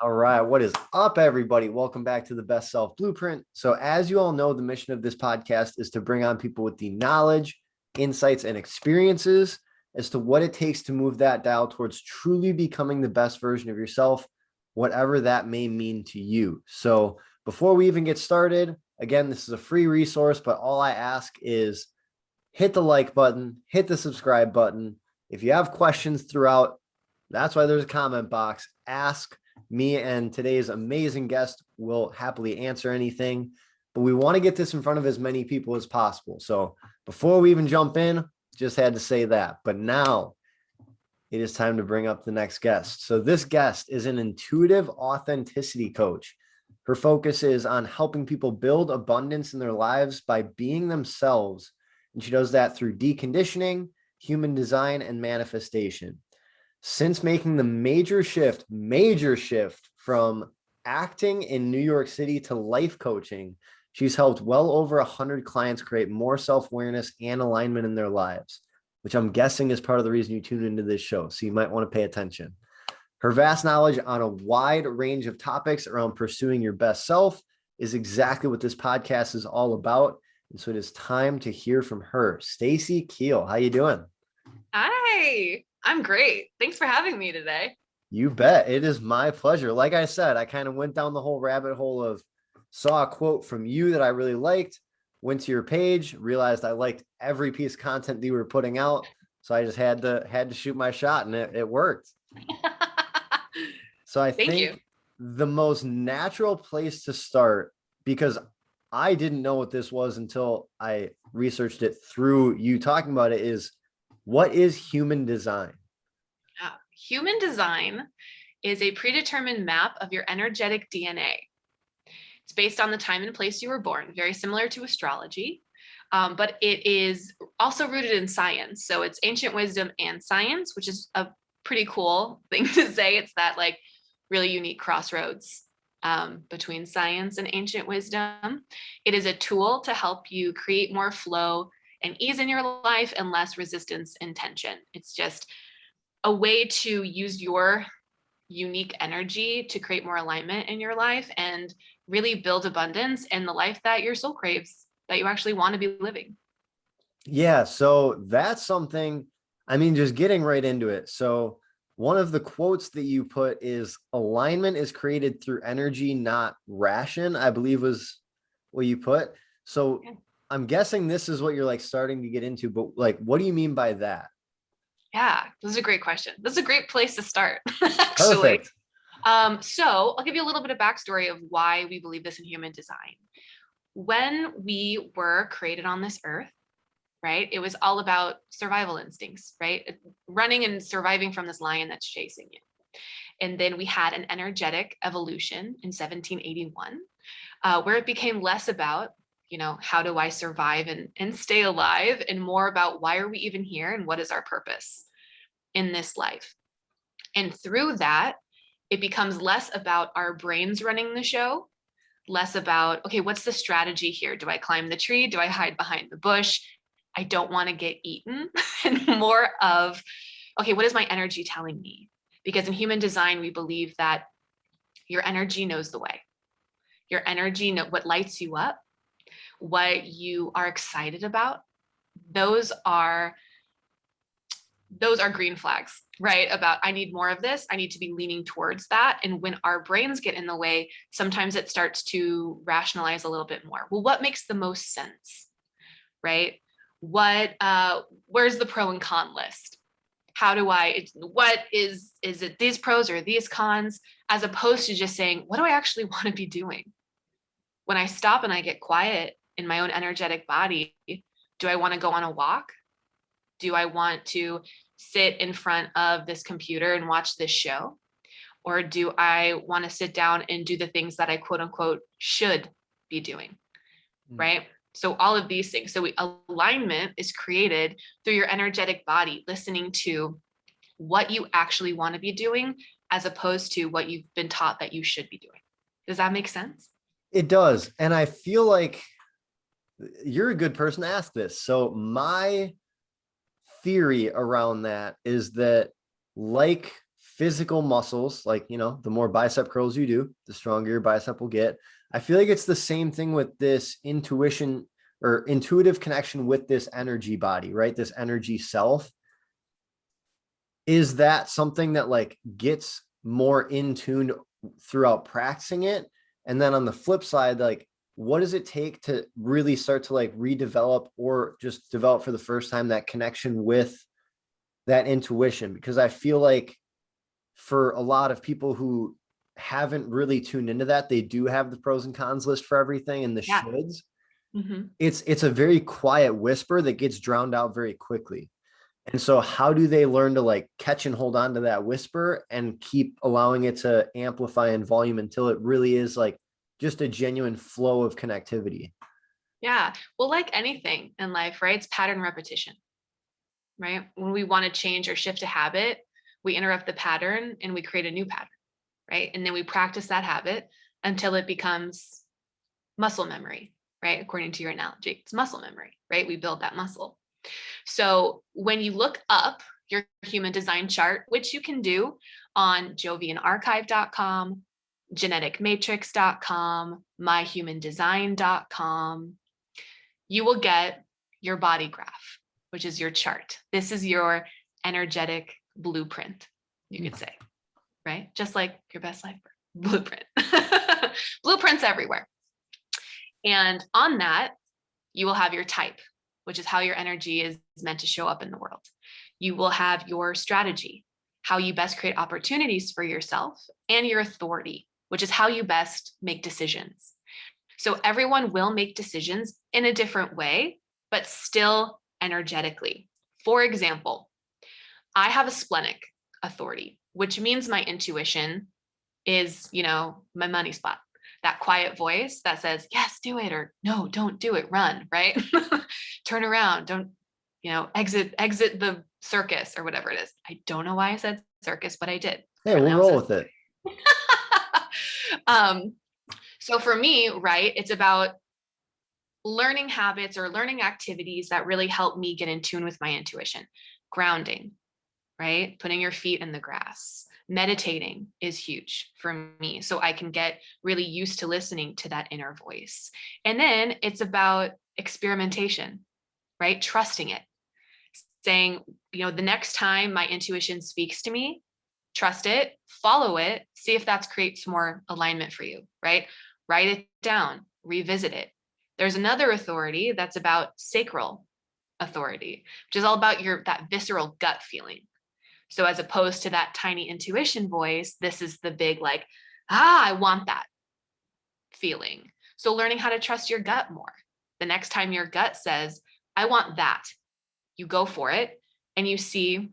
All right. What is up, everybody? Welcome back to the Best Self Blueprint. So, as you all know, the mission of this podcast is to bring on people with the knowledge, insights, and experiences as to what it takes to move that dial towards truly becoming the best version of yourself, whatever that may mean to you. So, before we even get started, again, this is a free resource, but all I ask is hit the like button, hit the subscribe button. If you have questions throughout, that's why there's a comment box. Ask me, and today's amazing guest will happily answer anything. But we want to get this in front of as many people as possible. So before we even jump in, just had to say that. But now it is time to bring up the next guest. So this guest is an intuitive authenticity coach. Her focus is on helping people build abundance in their lives by being themselves. And she does that through deconditioning, human design, and manifestation. Since making the major shift from acting in New York City to life coaching, she's helped well over 100 clients create more self-awareness and alignment in their lives, which I'm guessing is part of the reason you tuned into this show. So you might want to pay attention. Her vast knowledge on a wide range of topics around pursuing your best self is exactly what this podcast is all about. And so it is time to hear from her. Stacy Keele, how you doing? Hi, I'm great. Thanks for having me today. You bet. It is my pleasure. Like I said, I kind of went down the whole rabbit hole of saw a quote from you that I really liked, went to your page, realized I liked every piece of content that you were putting out. So I just had to shoot my shot, and it worked. So I Thank you. think the most natural place to start, because I didn't know what this was until I researched it through you talking about it, is what is human design? Human design is a predetermined map of your energetic DNA. It's based on the time and place you were born, very similar to astrology, but it is also rooted in science. So it's ancient wisdom and science, which is a pretty cool thing to say. It's that like really unique crossroads between science and ancient wisdom. It is a tool to help you create more flow and ease in your life and less resistance and tension. It's just a way to use your unique energy to create more alignment in your life and really build abundance in the life that your soul craves, that you actually want to be living. Yeah, so that's something, I mean, just getting right into it. So one of the quotes that you put is alignment is created through energy, not ration, I believe was what you put. So I'm guessing this is what you're like starting to get into, but like, what do you mean by that? Yeah, this is a great question. This is a great place to start, actually. Perfect. So I'll give you a little bit of backstory of why we believe this in human design. When we were created on this earth, right, it was all about survival instincts, right? Running and surviving from this lion that's chasing you. And then we had an energetic evolution in 1781, where it became less about, how do I survive and stay alive, and more about why are we even here and what is our purpose in this life. And through that, it becomes less about our brains running the show, less about, okay, what's the strategy here? Do I climb the tree? Do I hide behind the bush? I don't want to get eaten. And more of, okay, what is my energy telling me? Because in human design, we believe that your energy knows the way. Your energy, what lights you up, what you are excited about, those are green flags, right? About I need more of this. I need to be leaning towards that. And when our brains get in the way, sometimes it starts to rationalize a little bit more. Well, what makes the most sense, right? Where's the pro and con list? How do what is it these pros or these cons, as opposed to just saying, what do I actually want to be doing? When I stop and I get quiet in my own energetic body, do I want to go on a walk? Do I want to sit in front of this computer and watch this show? Or do I want to sit down and do the things that I quote unquote should be doing? Right? So all of these things. So alignment is created through your energetic body, listening to what you actually want to be doing as opposed to what you've been taught that you should be doing. Does that make sense? It does. And I feel like you're a good person to ask this. So my theory around that is that, like physical muscles, like, the more bicep curls you do, the stronger your bicep will get. I feel like it's the same thing with this intuition or intuitive connection with this energy body, right? This energy self. Is that something that like gets more in tune throughout practicing it? And then on the flip side, like, what does it take to really start to like redevelop or just develop for the first time that connection with that intuition? Because I feel like for a lot of people who haven't really tuned into that, they do have the pros and cons list for everything and the Yeah. shoulds. Mm-hmm. It's a very quiet whisper that gets drowned out very quickly. And so how do they learn to like catch and hold on to that whisper and keep allowing it to amplify in volume until it really is like just a genuine flow of connectivity? Yeah. Well, like anything in life, right? It's pattern repetition, right? When we want to change or shift a habit, we interrupt the pattern and we create a new pattern, right? And then we practice that habit until it becomes muscle memory, right? According to your analogy, it's muscle memory, right? We build that muscle. So when you look up your human design chart, which you can do on jovianarchive.com, geneticmatrix.com, myhumandesign.com, you will get your body graph, which is your chart. This is your energetic blueprint, you could say, right? Just like your best life blueprint. Blueprints everywhere. And on that, you will have your type, which is how your energy is meant to show up in the world. You will have your strategy, how you best create opportunities for yourself, and your authority, which is how you best make decisions. So everyone will make decisions in a different way, but still energetically. For example, I have a splenic authority, which means my intuition is, my money spot. That quiet voice that says, yes, do it, or no, don't do it, run, right? Turn around, don't, exit the circus or whatever it is. I don't know why I said circus, but I did. Hey, we'll roll with it. So for me, right, it's about learning habits or learning activities that really help me get in tune with my intuition. Grounding, right? Putting your feet in the grass. Meditating is huge for me. So I can get really used to listening to that inner voice. And then it's about experimentation, right? Trusting it. Saying, the next time my intuition speaks to me, trust it, follow it, see if that creates more alignment for you, right? Write it down, revisit it. There's another authority that's about sacral authority, which is all about that visceral gut feeling. So as opposed to that tiny intuition voice, this is the big I want that feeling. So learning how to trust your gut more. The next time your gut says, I want that, you go for it and you see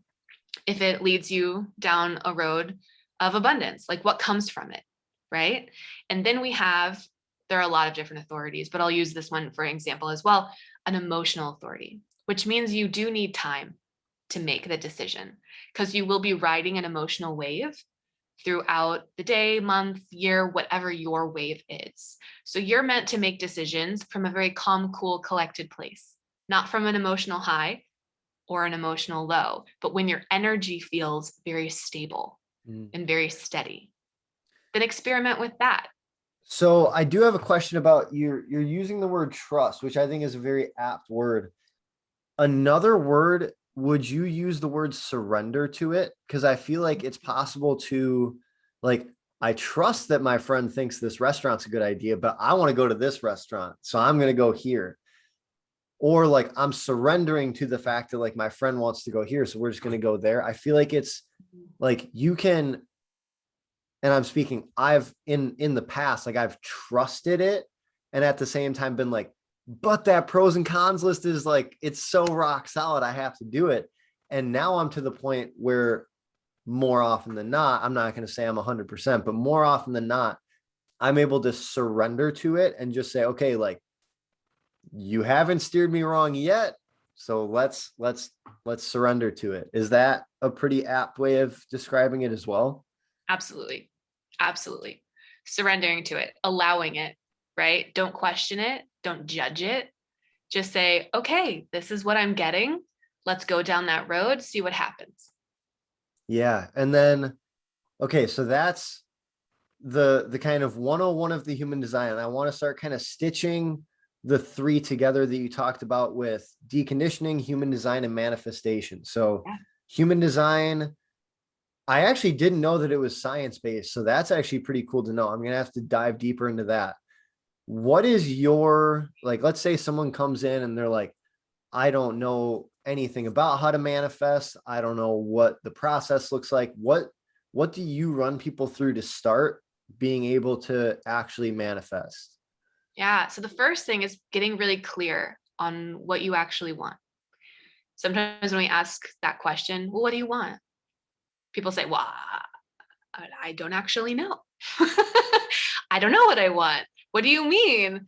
if it leads you down a road of abundance, like what comes from it, right? And then there are a lot of different authorities, but I'll use this one for example as well, an emotional authority, which means you do need time to make the decision because you will be riding an emotional wave throughout the day, month, year, whatever your wave is. So you're meant to make decisions from a very calm, cool, collected place, not from an emotional high or an emotional low, but when your energy feels very stable and very steady, then experiment with that. So I do have a question about you're using the word trust, which I think is a very apt word. Another word, would you use the word surrender to it? Because I feel like it's possible to like, I trust that my friend thinks this restaurant's a good idea, but I want to go to this restaurant. So I'm going to go here. Or like I'm surrendering to the fact that like my friend wants to go here. So we're just going to go there. I feel like it's like you can, and I'm speaking, I've in the past, like I've trusted it. And at the same time been like, but that pros and cons list is like, it's so rock solid. I have to do it. And now I'm to the point where more often than not, I'm not going to say I'm 100%, but more often than not, I'm able to surrender to it and just say, okay, like you haven't steered me wrong yet. So let's surrender to it. Is that a pretty apt way of describing it as well? Absolutely. Absolutely. Surrendering to it, allowing it, right? Don't question it. Don't judge it. Just say, okay, this is what I'm getting. Let's go down that road, see what happens. Yeah. And then Okay, so that's the kind of 101 of the human design. I want to start kind of stitching the three together that you talked about with deconditioning, human design, and manifestation. So Yeah. human design, I actually didn't know that it was science based. So that's actually pretty cool to know. I'm going to have to dive deeper into that. What is your, like, let's say someone comes in and they're like, I don't know anything about how to manifest. I don't know what the process looks like. What do you run people through to start being able to actually manifest? Yeah. So the first thing is getting really clear on what you actually want. Sometimes when we ask that question, well, what do you want? People say, well, I don't actually know. I don't know what I want. What do you mean?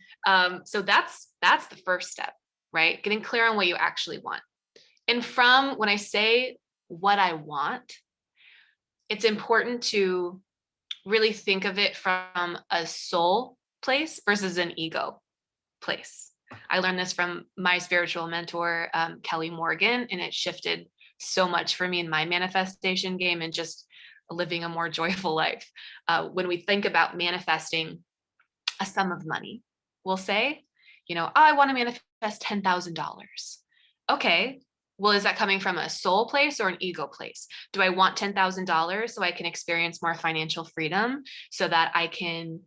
So that's the first step, right? Getting clear on what you actually want. And from when I say what I want, it's important to really think of it from a soul place versus an ego place. I learned this from my spiritual mentor, Kelly Morgan, and it shifted so much for me in my manifestation game and just living a more joyful life. When we think about manifesting a sum of money, we'll say, oh, I want to manifest $10,000. Okay. Well, is that coming from a soul place or an ego place? Do I want $10,000 so I can experience more financial freedom so that I can,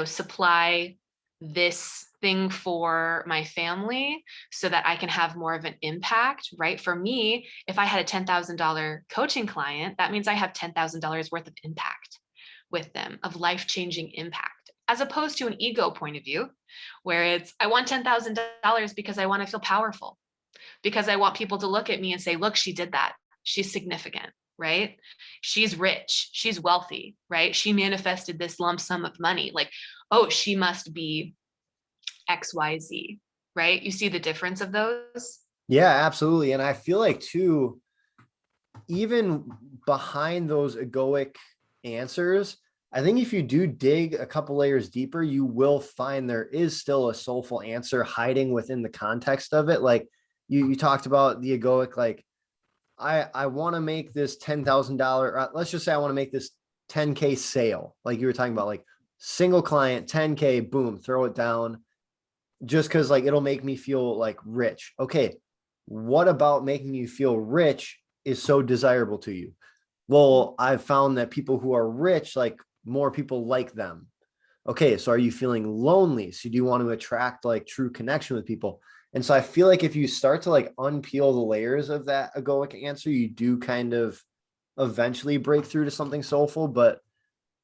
supply this thing for my family so that I can have more of an impact, right? For me, if I had a $10,000 coaching client, that means I have $10,000 worth of impact with them, of life-changing impact, as opposed to an ego point of view, where it's, I want $10,000 because I want to feel powerful, because I want people to look at me and say, look, she did that. She's significant, right? She's rich. She's wealthy, right? She manifested this lump sum of money. Like, oh, she must be XYZ, right? You see the difference of those? Yeah, absolutely. And I feel like too, even behind those egoic answers, I think if you do dig a couple layers deeper, you will find there is still a soulful answer hiding within the context of it. Like you talked about the egoic, like I want to make this $10,000. Let's just say I want to make this 10K sale. Like you were talking about, like single client, 10K, boom, throw it down just because like it'll make me feel like rich. Okay. What about making you feel rich is so desirable to you? Well, I've found that people who are rich, like more people like them. Okay, so are you feeling lonely? So do you want to attract like true connection with people? And so I feel like if you start to like unpeel the layers of that egoic answer, you do kind of eventually break through to something soulful. But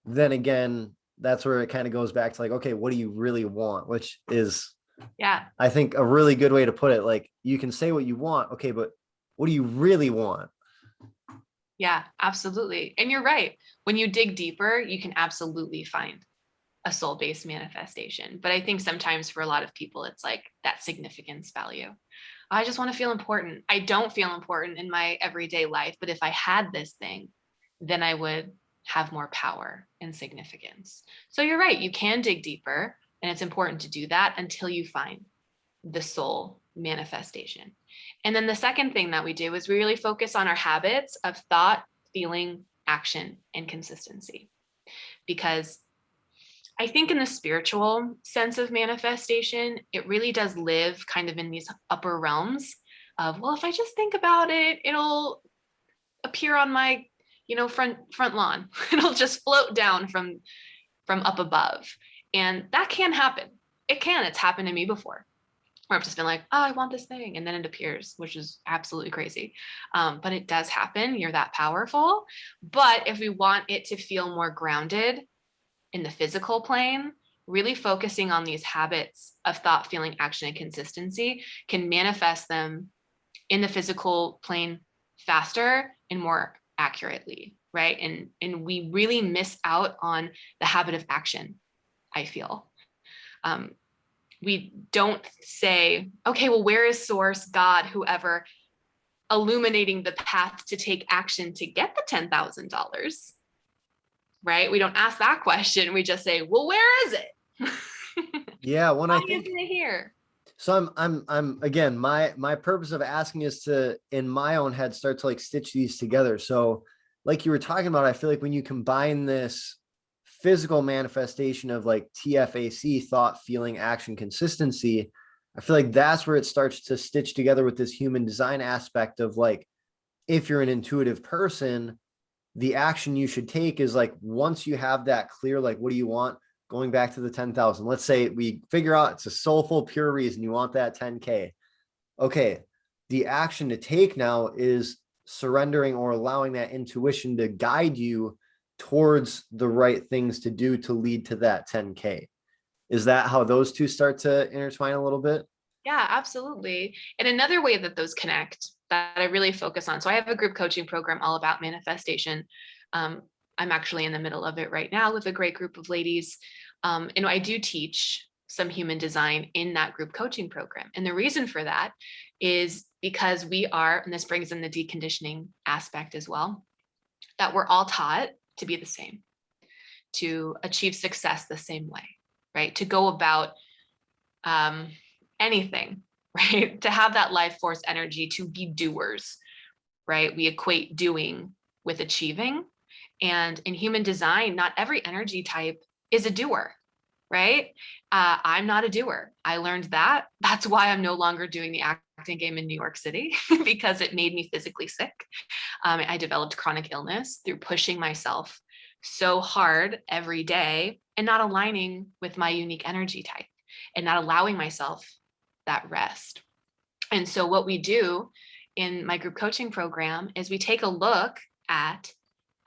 then again, that's where it kind of goes back to like, okay, what do you really want? Which is, Yeah. I think, a really good way to put it. Like you can say what you want, okay, but what do you really want? Yeah, absolutely. And you're right. When you dig deeper, you can absolutely find a soul-based manifestation. But I think sometimes for a lot of people, it's like that significance value. I just want to feel important. I don't feel important in my everyday life, but if I had this thing, then I would have more power and significance. So you're right. You can dig deeper, and it's important to do that until you find the soul manifestation. And then the second thing that we do is we really focus on our habits of thought, feeling, action, and consistency. Because I think in the spiritual sense of manifestation, it really does live kind of in these upper realms of, well, if I just think about it, it'll appear on my, front lawn. It'll just float down from up above. And that can happen. It can. It's happened to me before. Where I've just been like, oh, I want this thing. And then it appears, which is absolutely crazy. But it does happen. You're that powerful. But if we want it to feel more grounded in the physical plane, really focusing on these habits of thought, feeling, action, and consistency can manifest them in the physical plane faster and more accurately, right? And we really miss out on the habit of action, I feel. We don't say, okay, well, where is source, God, whoever, illuminating the path to take action to get the $10,000, right? We don't ask that question. We just say, well, where is it? Yeah, when Why I think isn't it here? so I'm again, my purpose of asking is to, in my own head, start to like stitch these together. So like you were talking about, I feel like when you combine this physical manifestation of like TFAC, thought, feeling, action, consistency, I feel like that's where it starts to stitch together with this human design aspect of like, if you're an intuitive person, the action you should take is like, once you have that clear, like, what do you want? Going back to the 10,000, let's say we figure out it's a soulful, pure reason you want that 10K. Okay. The action to take now is surrendering or allowing that intuition to guide you towards the right things to do to lead to that 10K. Is that how those two start to intertwine a little bit? Yeah, absolutely. And another way that those connect that I really focus on. So I have a group coaching program all about manifestation. I'm actually in the middle of it right now with a great group of ladies. And I do teach some human design in that group coaching program. And the reason for that is because we are, and this brings in the deconditioning aspect as well, that we're all taught to be the same, to achieve success the same way, right? To go about anything, right? To have that life force energy, to be doers, right? We equate doing with achieving. And in human design, not every energy type is a doer, right? I'm not a doer. I learned that. That's why I'm no longer doing the acting game in New York City because it made me physically sick. I developed chronic illness through pushing myself so hard every day and not aligning with my unique energy type and not allowing myself that rest. And so, what we do in my group coaching program is we take a look at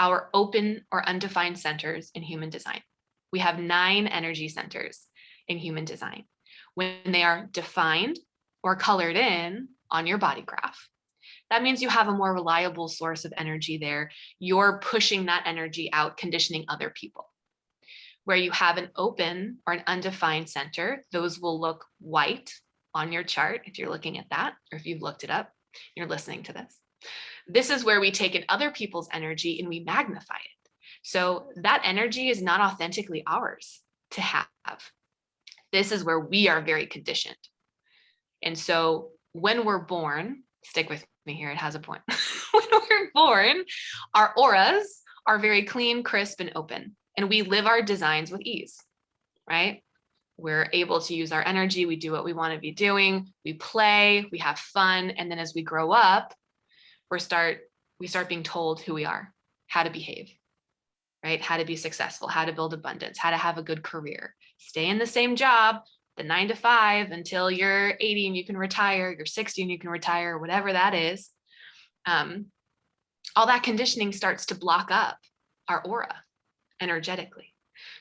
our open or undefined centers in human design. We have 9 energy centers in human design. When they are defined or colored in on your body graph, that means you have a more reliable source of energy there. You're pushing that energy out, conditioning other people. Where you have an open or an undefined center, those will look white on your chart if you're looking at that, or if you've looked it up, you're listening to this. This is where we take in other people's energy and we magnify it. So that energy is not authentically ours to have. This is where we are very conditioned. And so when we're born, stick with me here, it has a point. When we're born, our auras are very clean, crisp, and open. And we live our designs with ease, right? We're able to use our energy. We do what we want to be doing. We play, we have fun. And then as we grow up, we start being told who we are, how to behave, right? How to be successful, how to build abundance, how to have a good career, stay in the same job, the 9 to 5 until you're 80 and you can retire, you're 60 and you can retire, whatever that is. All that conditioning starts to block up our aura energetically.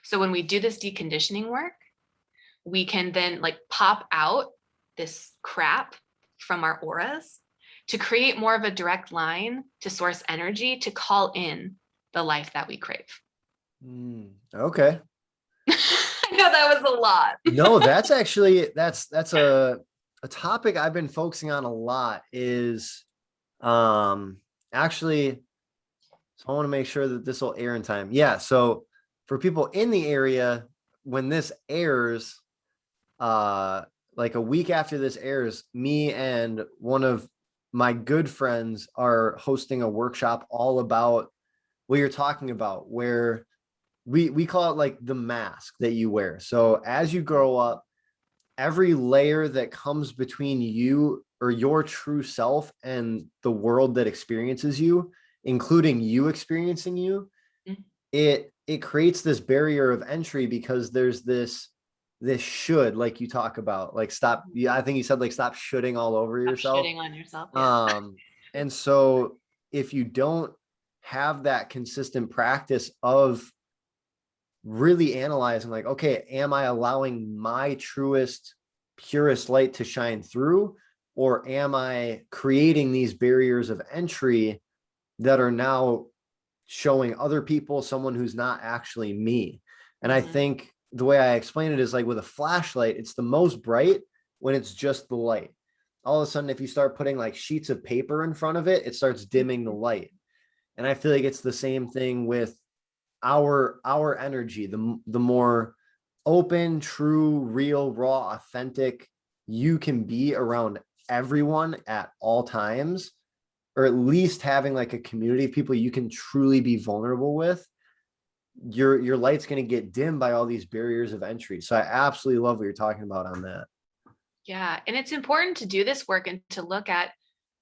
So when we do this deconditioning work, we can then like pop out this crap from our auras to create more of a direct line to source energy to call in the life that we crave. Okay. I know that was a lot. No, that's actually, that's a topic I've been focusing on a lot is actually, so I want to make sure that this will air in time. Yeah. So for people in the area, when this airs, like a week after this airs, me and one of my good friends are hosting a workshop all about what you're talking about, where we call it like the mask that you wear. So as you grow up, every layer that comes between you or your true self and the world that experiences you, including you experiencing you, it creates this barrier of entry because there's this should, like you talk about, like stop. Yeah, I think you said like stop shooting all over Stop yourself. shitting on yourself. Yeah. And so if you don't have that consistent practice of really analyzing, like, okay, am I allowing my truest, purest light to shine through, or am I creating these barriers of entry that are now showing other people someone who's not actually me? And I think the way I explain it is like with a flashlight, it's the most bright when it's just the light. All of a sudden, if you start putting like sheets of paper in front of it, it starts dimming the light. And I feel like it's the same thing with our energy. The more open, true, real, raw, authentic you can be around everyone at all times, or at least having like a community of people you can truly be vulnerable with, your light's going to get dimmed by all these barriers of entry. So I absolutely love what you're talking about on that. Yeah. And it's important to do this work and to look at,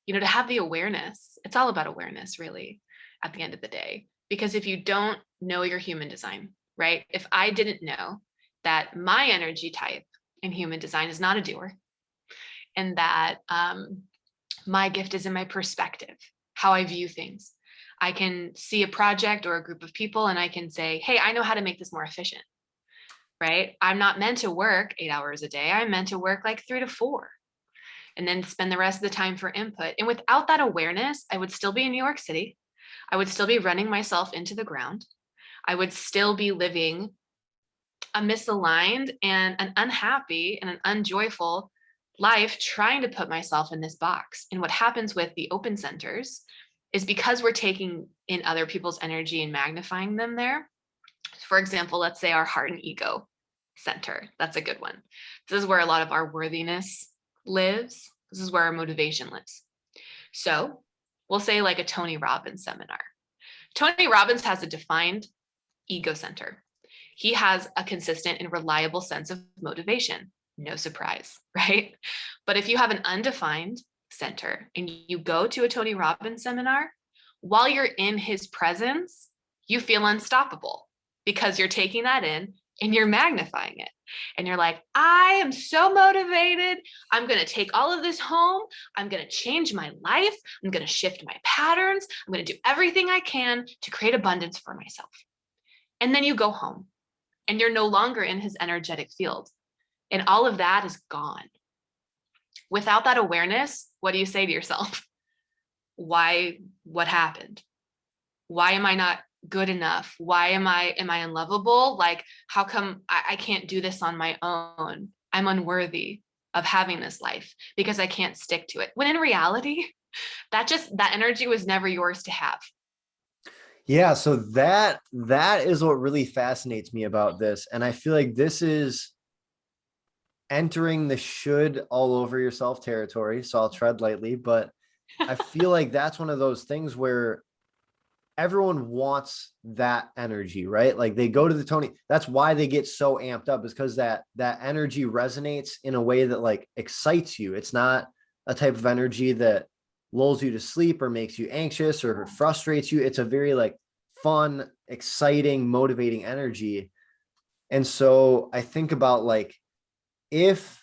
to have the awareness. It's all about awareness, really, at the end of the day. Because if you don't know your human design, right? If I didn't know that my energy type in human design is not a doer, and that my gift is in my perspective, how I view things. I can see a project or a group of people and I can say, hey, I know how to make this more efficient, right? I'm not meant to work 8 hours a day. I'm meant to work like 3 to 4 and then spend the rest of the time for input. And without that awareness, I would still be in New York City. I would still be running myself into the ground. I would still be living a misaligned and an unhappy and an unjoyful life trying to put myself in this box. And what happens with the open centers is because we're taking in other people's energy and magnifying them there. For example, let's say our heart and ego center. That's a good one. This is where a lot of our worthiness lives. This is where our motivation lives. So we'll say like a Tony Robbins seminar. Tony Robbins has a defined ego center. He has a consistent and reliable sense of motivation. No surprise, right? But if you have an undefined center and you go to a Tony Robbins seminar, while you're in his presence, you feel unstoppable because you're taking that in and you're magnifying it. And you're like, I am so motivated. I'm going to take all of this home. I'm going to change my life. I'm going to shift my patterns. I'm going to do everything I can to create abundance for myself. And then you go home and you're no longer in his energetic field. And all of that is gone. Without that awareness, what do you say to yourself? Why? What happened? Why am I not good enough? Why am I unlovable? Like, how come I can't do this on my own? I'm unworthy of having this life because I can't stick to it. When in reality, that energy was never yours to have. Yeah, so that is what really fascinates me about this. And I feel like this is entering the should all over yourself territory. So I'll tread lightly, but I feel like that's one of those things where everyone wants that energy, right? Like they go to the Tony, that's why they get so amped up, is because that energy resonates in a way that like excites you. It's not a type of energy that lulls you to sleep or makes you anxious or frustrates you. It's a very like fun, exciting, motivating energy. And so I think about like, if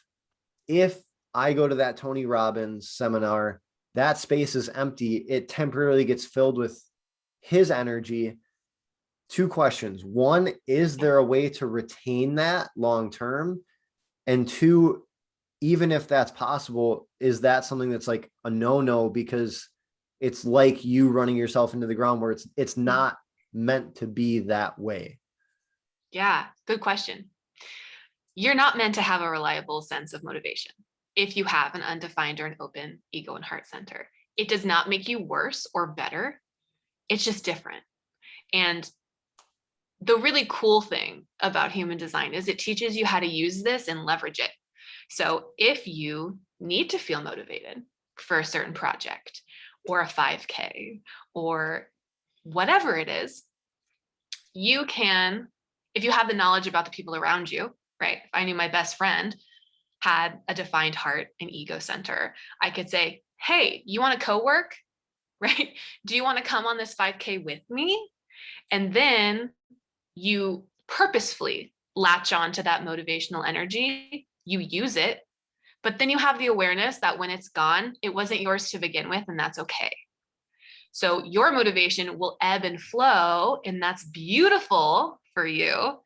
I go to that Tony Robbins seminar, that space is empty, it temporarily gets filled with his energy. Two questions. One, is there a way to retain that long term? And two, even if that's possible, is that something that's like a no-no because it's like you running yourself into the ground where it's not meant to be that way? Yeah, good question. You're not meant to have a reliable sense of motivation if you have an undefined or an open ego and heart center. It does not make you worse or better. It's just different. And the really cool thing about human design is it teaches you how to use this and leverage it. So if you need to feel motivated for a certain project or a 5K or whatever it is, you can, if you have the knowledge about the people around you, right? If I knew my best friend had a defined heart and ego center, I could say, hey, you want to co-work, right? Do you want to come on this 5K with me? And then you purposefully latch on to that motivational energy, you use it, but then you have the awareness that when it's gone, it wasn't yours to begin with, and that's okay. So your motivation will ebb and flow, and that's beautiful for you.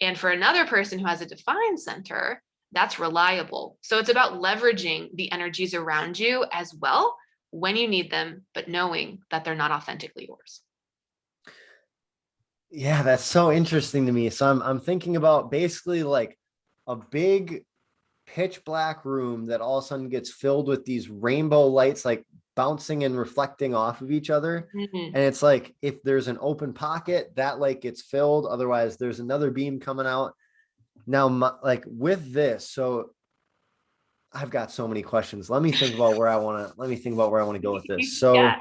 And for another person who has a defined center, that's reliable. So it's about leveraging the energies around you as well when you need them, but knowing that they're not authentically yours. Yeah, that's so interesting to me. So I'm thinking about basically like a big pitch black room that all of a sudden gets filled with these rainbow lights like bouncing and reflecting off of each other. Mm-hmm. And it's like if there's an open pocket, that light gets filled. Otherwise, there's another beam coming out. Now, like with this, so I've got so many questions. Let me think about where I want to go with this. So Yeah.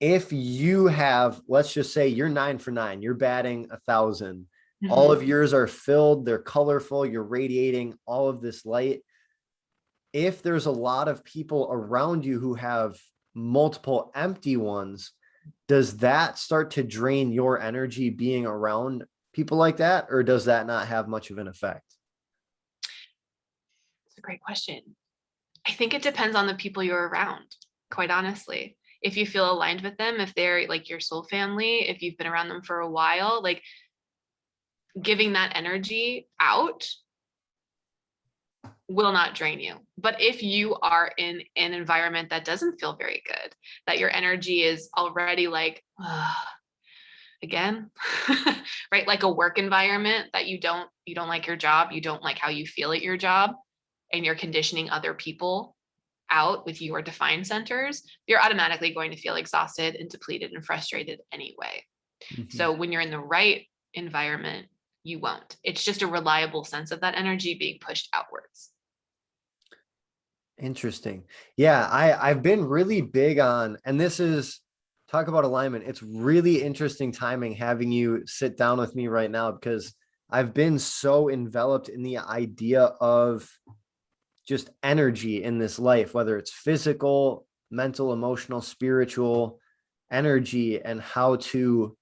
if you have, let's just say you're 9 for 9, you're batting 1,000, all Mhm. of yours are filled, they're colorful, you're radiating all of this light. If there's a lot of people around you who have multiple empty ones, does that start to drain your energy being around people like that? Or does that not have much of an effect? It's a great question. I think it depends on the people you're around, quite honestly. If you feel aligned with them, if they're like your soul family, if you've been around them for a while, like giving that energy out will not drain you. But if you are in an environment that doesn't feel very good, that your energy is already like, again, right? Like a work environment that you don't like your job, you don't like how you feel at your job, and you're conditioning other people out with your defined centers, you're automatically going to feel exhausted and depleted and frustrated anyway. Mhm. So when you're in the right environment, you won't. It's just a reliable sense of that energy being pushed outwards. Interesting. Yeah, I've been really big on, and this is talk about alignment. It's really interesting timing having you sit down with me right now because I've been so enveloped in the idea of just energy in this life, whether it's physical, mental, emotional, spiritual energy, and how to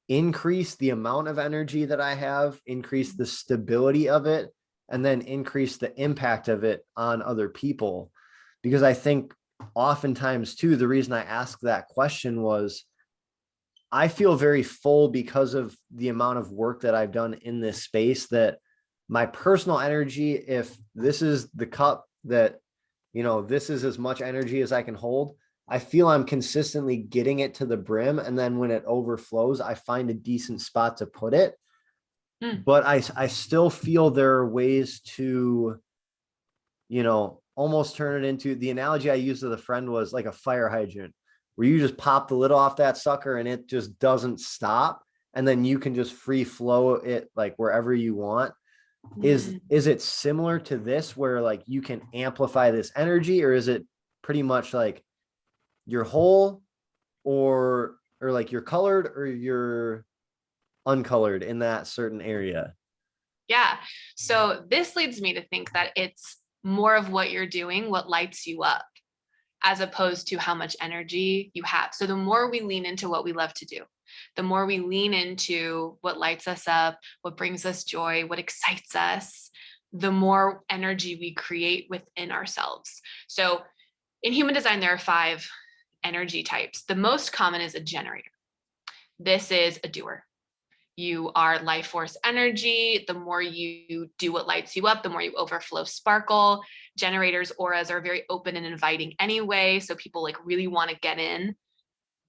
increase the amount of energy that I have, increase the stability of it, and then increase the impact of it on other people. Because I think oftentimes, too, the reason I asked that question was I feel very full because of the amount of work that I've done in this space that my personal energy, if this is the cup that, this is as much energy as I can hold, I feel I'm consistently getting it to the brim. And then when it overflows, I find a decent spot to put it. Mm. But I still feel there are ways to, almost turn it into, the analogy I used with a friend was like a fire hydrant, where you just pop the lid off that sucker and it just doesn't stop. And then you can just free flow it like wherever you want. Mm. Is it similar to this where like you can amplify this energy, or is it pretty much like you're whole, or like you're colored or you're uncolored in that certain area? Yeah. So this leads me to think that it's more of what you're doing, what lights you up, as opposed to how much energy you have. So the more we lean into what we love to do, the more we lean into what lights us up, what brings us joy, what excites us, the more energy we create within ourselves. So in human design, there are 5 energy types. The most common is a generator. This is a doer. You are life force energy. The more you do what lights you up, the more you overflow sparkle. Generators' auras are very open and inviting anyway. So people like really want to get in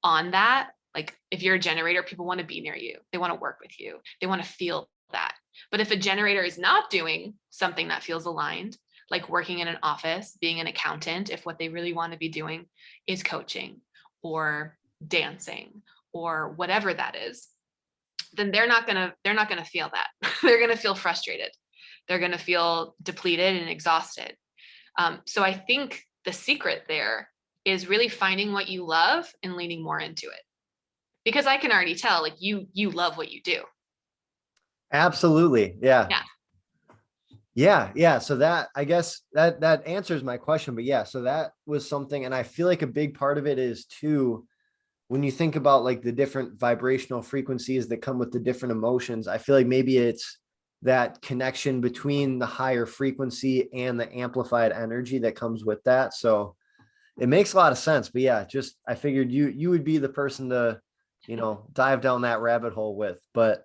on that. Like if you're a generator, people want to be near you. They want to work with you. They want to feel that. But if a generator is not doing something that feels aligned, like working in an office, being an accountant, if what they really want to be doing is coaching or dancing or whatever that is, then they're not gonna feel that. They're gonna feel frustrated. They're gonna feel depleted and exhausted. So I think the secret there is really finding what you love and leaning more into it. Because I can already tell, like you love what you do. Absolutely. Yeah. Yeah. Yeah. So that, I guess that answers my question. But yeah, so that was something. And I feel like a big part of it is too, when you think about like the different vibrational frequencies that come with the different emotions, I feel like maybe it's that connection between the higher frequency and the amplified energy that comes with that. So it makes a lot of sense. But yeah, just I figured you would be the person to, dive down that rabbit hole with. But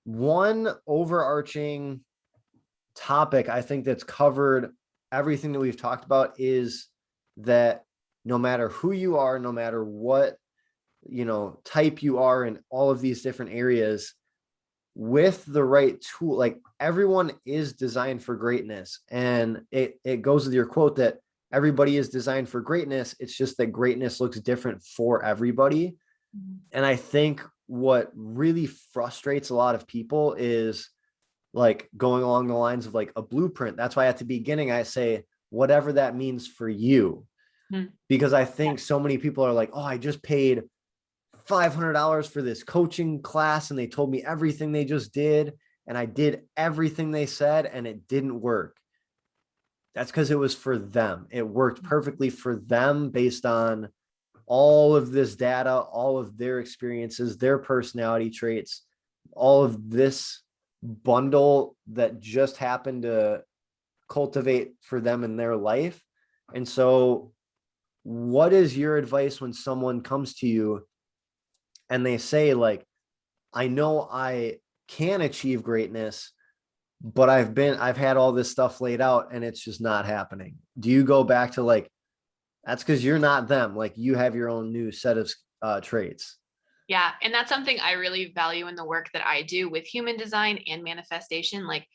one overarching topic I think that's covered everything that we've talked about is that no matter who you are, no matter what type you are in all of these different areas, with the right tool, like everyone is designed for greatness. And it goes with your quote that everybody is designed for greatness. It's just that greatness looks different for everybody. And I think what really frustrates a lot of people is like going along the lines of like a blueprint. That's why at the beginning I say, whatever that means for you, because I think so many people are like, oh, I just paid $500 for this coaching class and they told me everything they just did. And I did everything they said and it didn't work. That's because it was for them. It worked perfectly for them based on all of this data, all of their experiences, their personality traits, all of this bundle that just happened to cultivate for them in their life. And so, what is your advice when someone comes to you and they say, like, I know I can achieve greatness, but I've had all this stuff laid out and it's just not happening? Do you go back to like, that's because you're not them, like you have your own new set of traits? Yeah. And that's something I really value in the work that I do with human design and manifestation. Like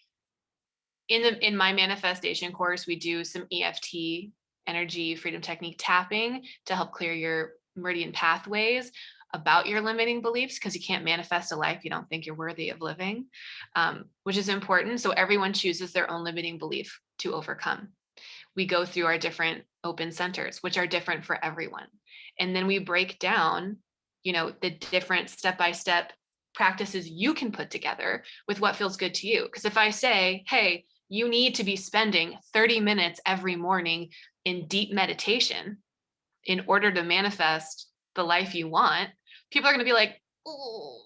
in my manifestation course, we do some EFT, energy freedom technique tapping, to help clear your meridian pathways about your limiting beliefs, because you can't manifest a life you don't think you're worthy of living, which is important. So everyone chooses their own limiting belief to overcome. We go through our different open centers, which are different for everyone. And then we break down, the different step-by-step practices you can put together with what feels good to you. Because if I say, hey, you need to be spending 30 minutes every morning in deep meditation in order to manifest the life you want, people are going to be like, oh,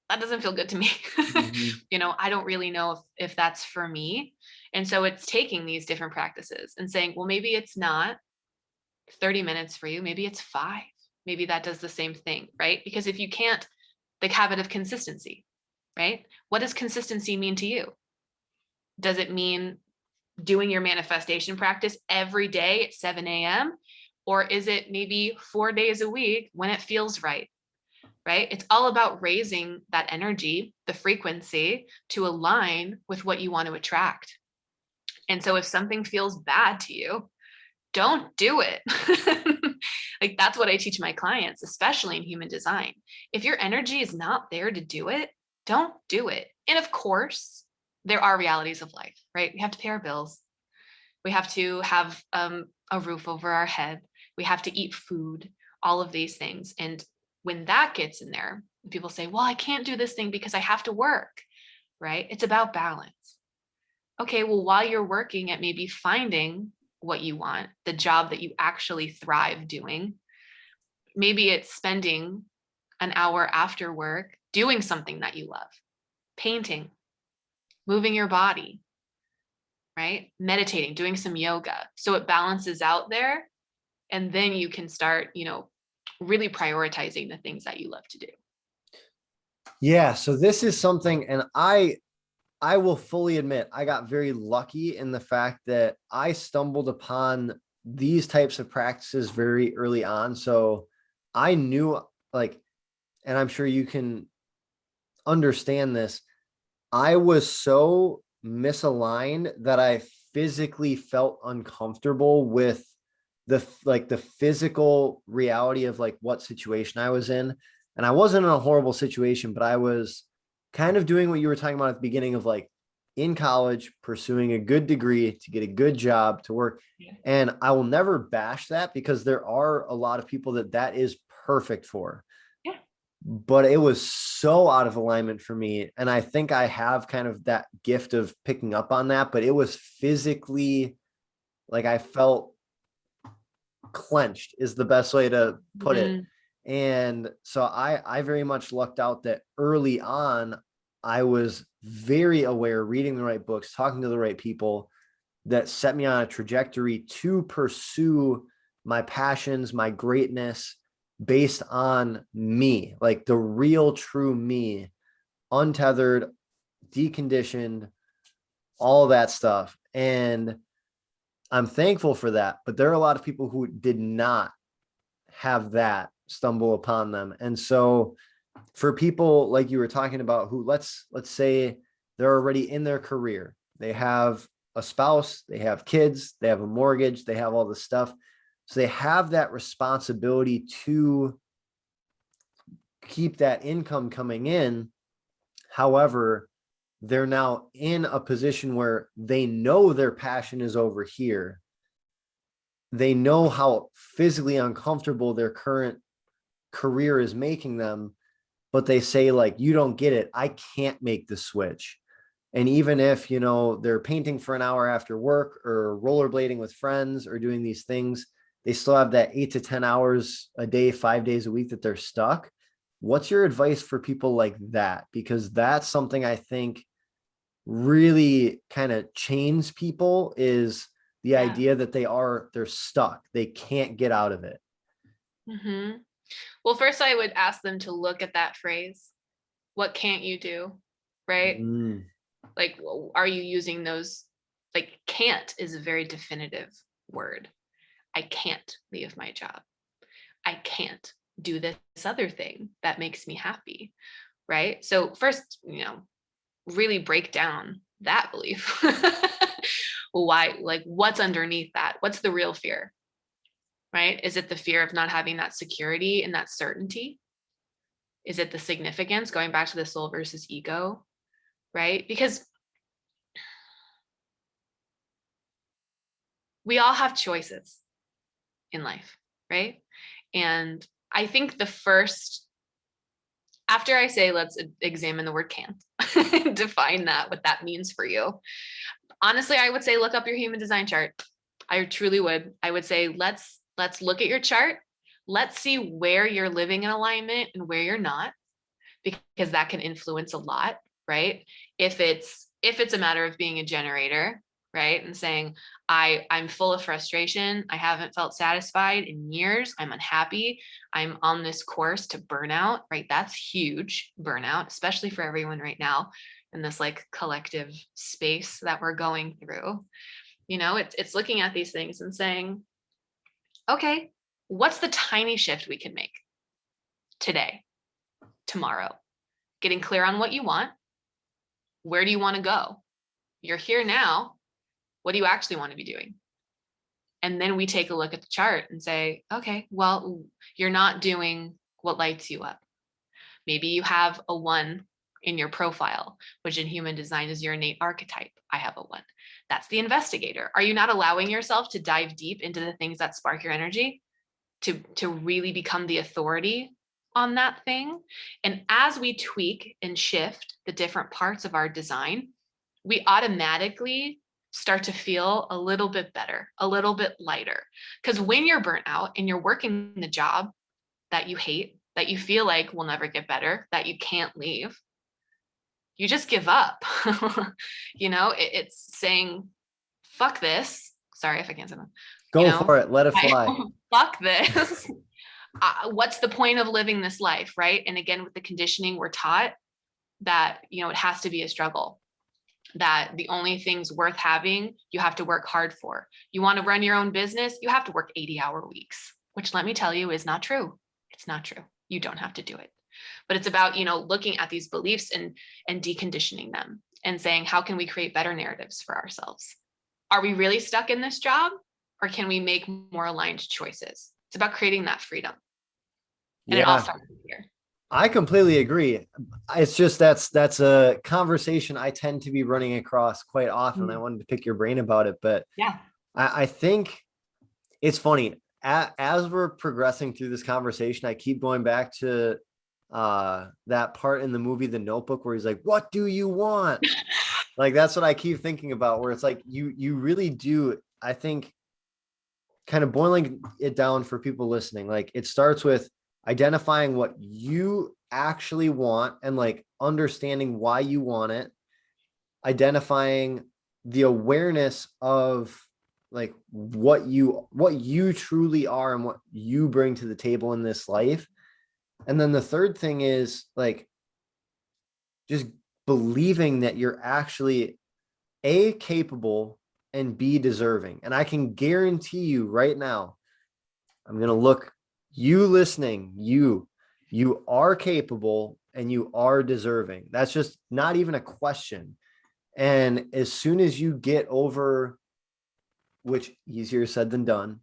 that doesn't feel good to me. Mhm. I don't really know if that's for me. And so it's taking these different practices and saying, well, maybe it's not 30 minutes for you. Maybe it's 5. Maybe that does the same thing, right? Because if you can't, the habit of consistency, right? What does consistency mean to you? Does it mean doing your manifestation practice every day at 7 a.m.? Or is it maybe 4 days a week when it feels right? Right? It's all about raising that energy, the frequency, to align with what you want to attract. And so if something feels bad to you, don't do it. Like that's what I teach my clients, especially in human design. If your energy is not there to do it, don't do it. And of course, there are realities of life, right? We have to pay our bills. We have to have a roof over our head. We have to eat food, all of these things. And when that gets in there, people say, well, I can't do this thing because I have to work, right? It's about balance. Okay, well, while you're working at maybe finding what you want, the job that you actually thrive doing, maybe it's spending an hour after work doing something that you love, painting, moving your body, right? Meditating, doing some yoga. So it balances out there. And then you can start, really prioritizing the things that you love to do. Yeah, so this is something, and I will fully admit I got very lucky in the fact that I stumbled upon these types of practices very early on. So I knew, like, and I'm sure you can understand this, I was so misaligned that I physically felt uncomfortable with the physical reality of like what situation I was in. And I wasn't in a horrible situation, but I was kind of doing what you were talking about at the beginning of like in college, pursuing a good degree to get a good job to work. Yeah. And I will never bash that because there are a lot of people that is perfect for. Yeah. But it was so out of alignment for me. And I think I have kind of that gift of picking up on that, but it was physically like I felt clenched is the best way to put it. Mm-hmm. And so I very much lucked out that early on, I was very aware, reading the right books, talking to the right people that set me on a trajectory to pursue my passions, my greatness based on me, like the real true me, untethered, deconditioned, all that stuff. And I'm thankful for that. But there are a lot of people who did not have that stumble upon them. And so for people like you were talking about who let's say they're already in their career, they have a spouse, they have kids, they have a mortgage, they have all this stuff. So they have that responsibility to keep that income coming in. However, they're now in a position where they know their passion is over here. They know how physically uncomfortable their current career is making them, but they say, like, you don't get it. I can't make the switch. And even if, you know, they're painting for an hour after work or rollerblading with friends or doing these things, they still have that 8 to 10 hours a day, 5 days a week that they're stuck. What's your advice for people like that? Because that's something I think really kind of chains people, is the Yeah. idea that they're stuck. They can't get out of it. Mm-hmm. Well, first I would ask them to look at that phrase. What can't you do? Right? Mm, Like, are you using those? Like, can't is a very definitive word. I can't leave my job. I can't do this other thing that makes me happy. Right? So first, really break down that belief. Why, like, what's underneath that? What's the real fear? Right? Is it the fear of not having that security and that certainty? Is it the significance, going back to the soul versus ego? Right? Because we all have choices in life, right? And I think after I say, let's examine the word can't, define that, what that means for you. Honestly, I would say, look up your human design chart. I truly would. I would say, let's look at your chart. Let's see where you're living in alignment and where you're not, because that can influence a lot, right? If it's a matter of being a generator, right? And saying, I'm full of frustration. I haven't felt satisfied in years. I'm unhappy. I'm on this course to burnout, right? That's huge, burnout, especially for everyone right now in this like collective space that we're going through. It's looking at these things and saying, okay, what's the tiny shift we can make today, tomorrow? Getting clear on what you want. Where do you want to go? You're here now. What do you actually want to be doing? And then we take a look at the chart and say, okay, well, you're not doing what lights you up. Maybe you have a 1 in your profile, which in human design is your innate archetype. I have a 1. That's the investigator. Are you not allowing yourself to dive deep into the things that spark your energy, to really become the authority on that thing? And as we tweak and shift the different parts of our design, we automatically start to feel a little bit better, a little bit lighter. Because when you're burnt out and you're working the job that you hate, that you feel like will never get better, that you can't leave, you just give up. It's saying, fuck this. Sorry if I can't say that. go for it. Let it fly. Fuck this. What's the point of living this life, right? And again, with the conditioning, we're taught that, it has to be a struggle, that the only things worth having, you have to work hard for. You want to run your own business, you have to work 80-hour weeks, which, let me tell you, is not true. It's not true. You don't have to do it. But it's about, looking at these beliefs and deconditioning them and saying, how can we create better narratives for ourselves? Are we really stuck in this job, or can we make more aligned choices? It's about creating that freedom. And it all Yeah, starts here. I completely agree. It's just that's a conversation I tend to be running across quite often. I wanted to pick your brain about it, but Yeah. I think it's funny. As we're progressing through this conversation, I keep going back to that part in the movie The Notebook where he's like, "What do you want?" Like, that's what I keep thinking about, where it's like you really do. I think, kind of boiling it down for people listening, like, it starts with identifying what you actually want and like understanding why you want it, identifying the awareness of like what you truly are and what you bring to the table in this life. And then the third thing is like just believing that you're actually A, capable, and B, deserving. And I can guarantee you right now, I'm going to look, you listening, you are capable and you are deserving. That's just not even a question. And as soon as you get over, which easier said than done,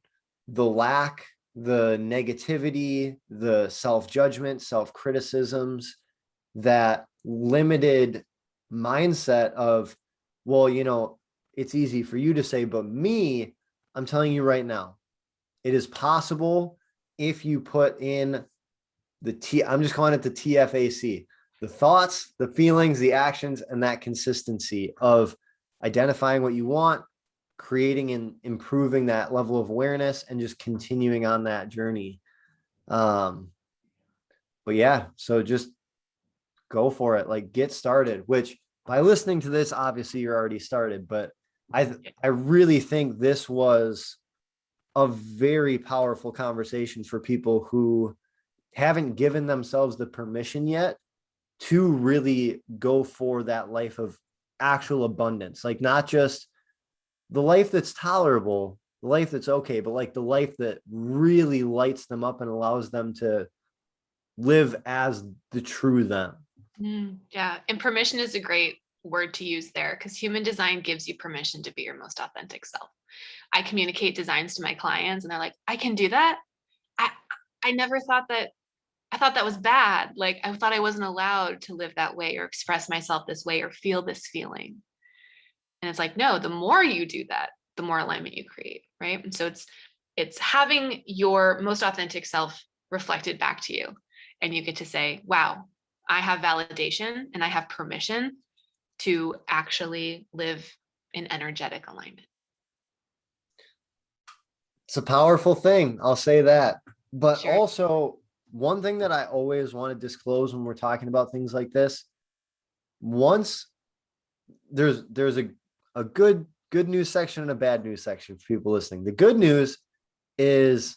the lack, the negativity, the self-judgment, self-criticisms, that limited mindset of, well, it's easy for you to say, but me, I'm telling you right now, it is possible if you put in I'm just calling it the TFAC, the thoughts, the feelings, the actions, and that consistency of identifying what you want, creating and improving that level of awareness, and just continuing on that journey. But yeah, so just go for it, like get started, which by listening to this, obviously you're already started, but I really think this was a very powerful conversation for people who haven't given themselves the permission yet to really go for that life of actual abundance. Like not just the life that's tolerable, the life that's okay, but like the life that really lights them up and allows them to live as the true them. Yeah. And permission is a great word to use there, because human design gives you permission to be your most authentic self. I communicate designs to my clients and they're like, I can do that. I I never thought that. I thought that was bad. Like I thought I wasn't allowed to live that way or express myself this way or feel this feeling. And it's like, no, the more you do that, the more alignment you create, right? And so it's having your most authentic self reflected back to you. And you get to say, wow, I have validation and I have permission to actually live in energetic alignment. It's a powerful thing. I'll say that. But Sure. also, one thing that I always want to disclose when we're talking about things like this, once there's a good news section and a bad news section for people listening. The good news is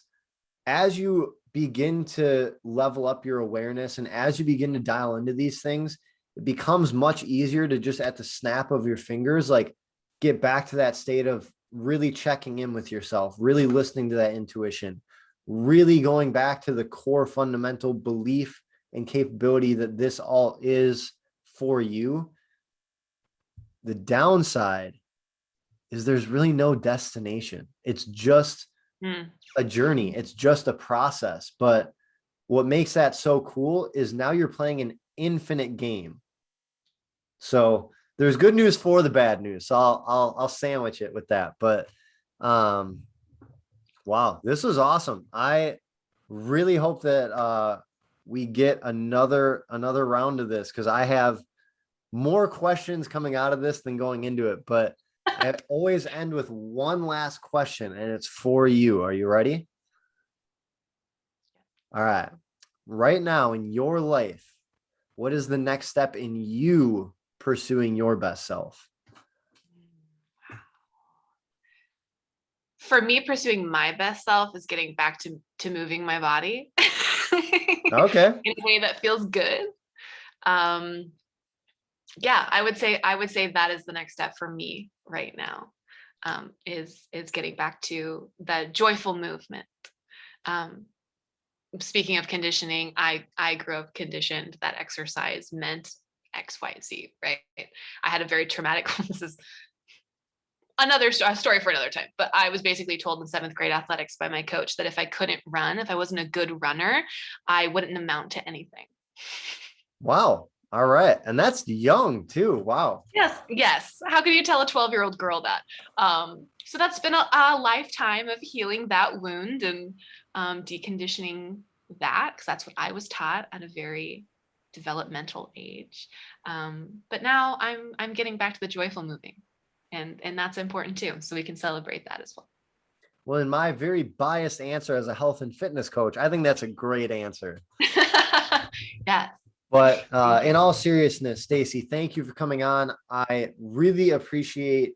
as you begin to level up your awareness and as you begin to dial into these things, it becomes much easier to just at the snap of your fingers, like get back to that state of really checking in with yourself, really listening to that intuition, really going back to the core fundamental belief and capability that this all is for you. The downside is there's really no destination. It's just a journey. It's just a process. But what makes that so cool is now you're playing an infinite game. So there's good news for the bad news. So I'll sandwich it with that. But wow, this was awesome. I really hope that we get another round of this, because I have more questions coming out of this than going into it. But I always end with one last question, and it's for you. Are you ready? All right. Right now in your life, what is the next step in you pursuing your best self? For me, pursuing my best self is getting back to moving my body Okay. in a way that feels good. Um, yeah, I would say that is the next step for me right now. Is getting back to the joyful movement. Um, Speaking of conditioning, I grew up conditioned that exercise meant X, Y, Z, right? I had a very traumatic, this is another story for another time, but I was basically told in 7th grade athletics by my coach that if I couldn't run, if I wasn't a good runner, I wouldn't amount to anything. Wow. All right. And that's young too. Wow. Yes. How can you tell a 12-year-old girl that? So that's been a lifetime of healing that wound and deconditioning that, because that's what I was taught at a very developmental age. But now I'm getting back to the joyful moving, and that's important too. So we can celebrate that as well. Well, in my very biased answer as a health and fitness coach, I think that's a great answer. Yes. But in all seriousness, Stacy, thank you for coming on. I really appreciate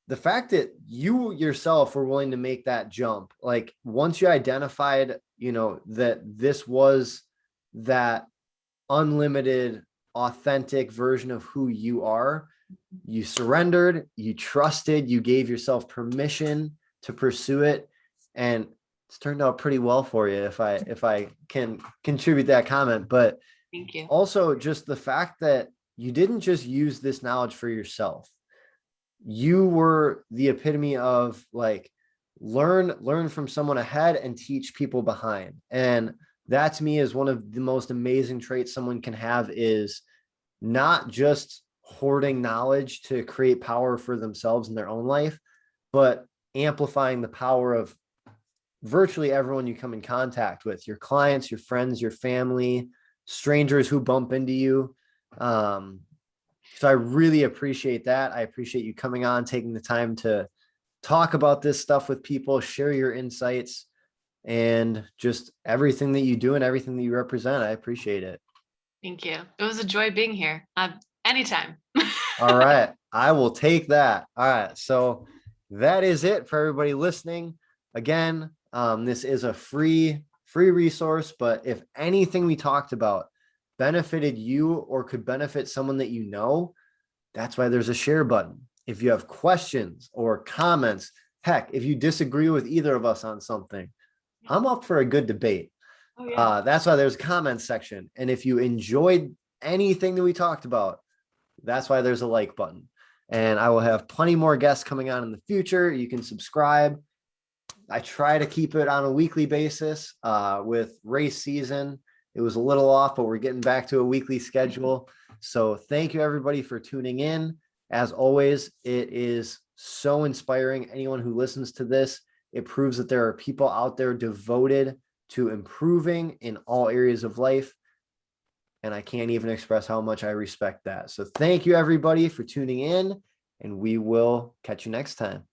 the fact that you yourself were willing to make that jump. Like once you identified, that this was that unlimited, authentic version of who you are, you surrendered, you trusted, you gave yourself permission to pursue it. And it's turned out pretty well for you, if I can contribute that comment. But Thank you. also just the fact that you didn't just use this knowledge for yourself. You were the epitome of like, learn from someone ahead and teach people behind. And that to me is one of the most amazing traits someone can have, is not just hoarding knowledge to create power for themselves in their own life, but amplifying the power of virtually everyone you come in contact with, your clients, your friends, your family, strangers who bump into you. So I really appreciate that. I appreciate you coming on, taking the time to talk about this stuff with people, share your insights, and just everything that you do and everything that you represent. I appreciate it. Thank you. It was a joy being here. Anytime. All right. I will take that. All right. So that is it for everybody listening. Again, this is a free resource, but if anything we talked about benefited you or could benefit someone that you know, that's why there's a share button. If you have questions or comments, heck, if you disagree with either of us on something, I'm up for a good debate. Oh, yeah. That's why there's a comments section. And if you enjoyed anything that we talked about, that's why there's a like button. And I will have plenty more guests coming on in the future. You can subscribe. I try to keep it on a weekly basis. With race season, it was a little off, but we're getting back to a weekly schedule. So thank you everybody for tuning in. As always, it is so inspiring. Anyone who listens to this, it proves that there are people out there devoted to improving in all areas of life. And I can't even express how much I respect that. So thank you everybody for tuning in, and we will catch you next time.